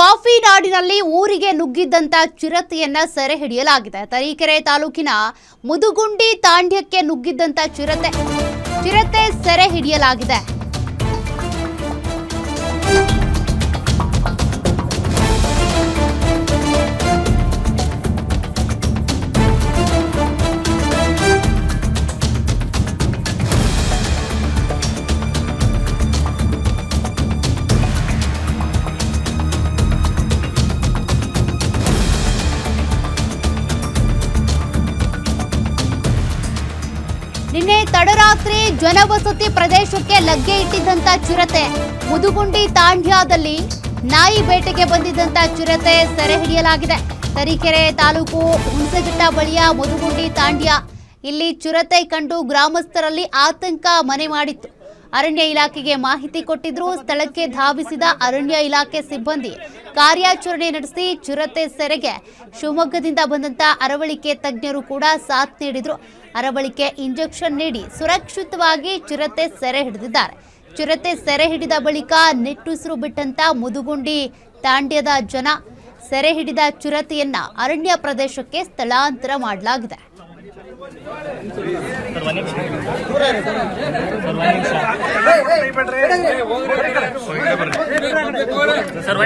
Coffee ನಾಡಿನಲ್ಲಿ ಊರಿಗೆ ನುಗ್ಗಿದ್ದಂತ ಚಿರತೆಯನ್ನ ಸೆರೆ ಹಿಡಿಯಲಾಗಿದೆ. ತರೀಕೆರೆ ತಾಲೂಕಿನ ಮುದುಗುಂಡಿ ತಾಂಡ್ಯಕ್ಕೆ ನುಗ್ಗಿದ್ದಂತ ಚಿರತೆ ಸೆರೆ ಹಿಡಿಯಲಾಗಿದೆ. ನಿನ್ನೆ ತಡರಾತ್ರಿ ಜನವಸತಿ ಪ್ರದೇಶಕ್ಕೆ ಲಗ್ಗೆ ಇಟ್ಟಿದ್ದಂತ ಚಿರತೆ ಮುದುಗುಂಡಿ ತಾಂಡ್ಯದಲ್ಲಿ ನಾಯಿ ಬೇಟೆಗೆ ಬಂದಿದ್ದಂತ ಚಿರತೆ ಸೆರೆ ಹಿಡಿಯಲಾಗಿದೆ. ತರೀಕೆರೆ ತಾಲೂಕು ಹುಣಸಘಟ್ಟ ಬಳಿಯ ಮುದುಗುಂಡಿ ತಾಂಡ್ಯ ಇಲ್ಲಿ ಚಿರತೆ ಕಂಡು ಗ್ರಾಮಸ್ಥರಲ್ಲಿ ಆತಂಕ ಮನೆ ಮಾಡಿತ್ತು. ಅರಣ್ಯ ಇಲಾಖೆಗೆ ಮಾಹಿತಿ ಕೊಟ್ಟಿದ್ರು. ಸ್ಥಳಕ್ಕೆ ಧಾವಿಸಿದ ಅರಣ್ಯ ಇಲಾಖೆ ಸಿಬ್ಬಂದಿ ಕಾರ್ಯಾಚರಣೆ ನಡೆಸಿ ಚಿರತೆ ಸೆರೆಗೆ ಶಿವಮೊಗ್ಗದಿಂದ ಬಂದಂತ ಅರವಳಿಕೆ ತಜ್ಞರು ಕೂಡ ಸಾಥ್ ನೀಡಿದ್ರು. ಅರವಳಿಕೆ ಇಂಜೆಕ್ಷನ್ ನೀಡಿ ಸುರಕ್ಷಿತವಾಗಿ ಚಿರತೆ ಸೆರೆ ಹಿಡಿದಿದ್ದಾರೆ. ಚಿರತೆ ಸೆರೆ ಹಿಡಿದ ಬಳಿಕ ನಿಟ್ಟುಸಿರು ಬಿಟ್ಟಂತ ಮುದುಗುಂಡಿ ತಾಂಡ್ಯದ ಜನ ಸೆರೆ ಹಿಡಿದ ಚಿರತೆಯನ್ನ ಅರಣ್ಯ ಪ್ರದೇಶಕ್ಕೆ ಸ್ಥಳಾಂತರ ಮಾಡಲಾಗಿದೆ. ಸರ್,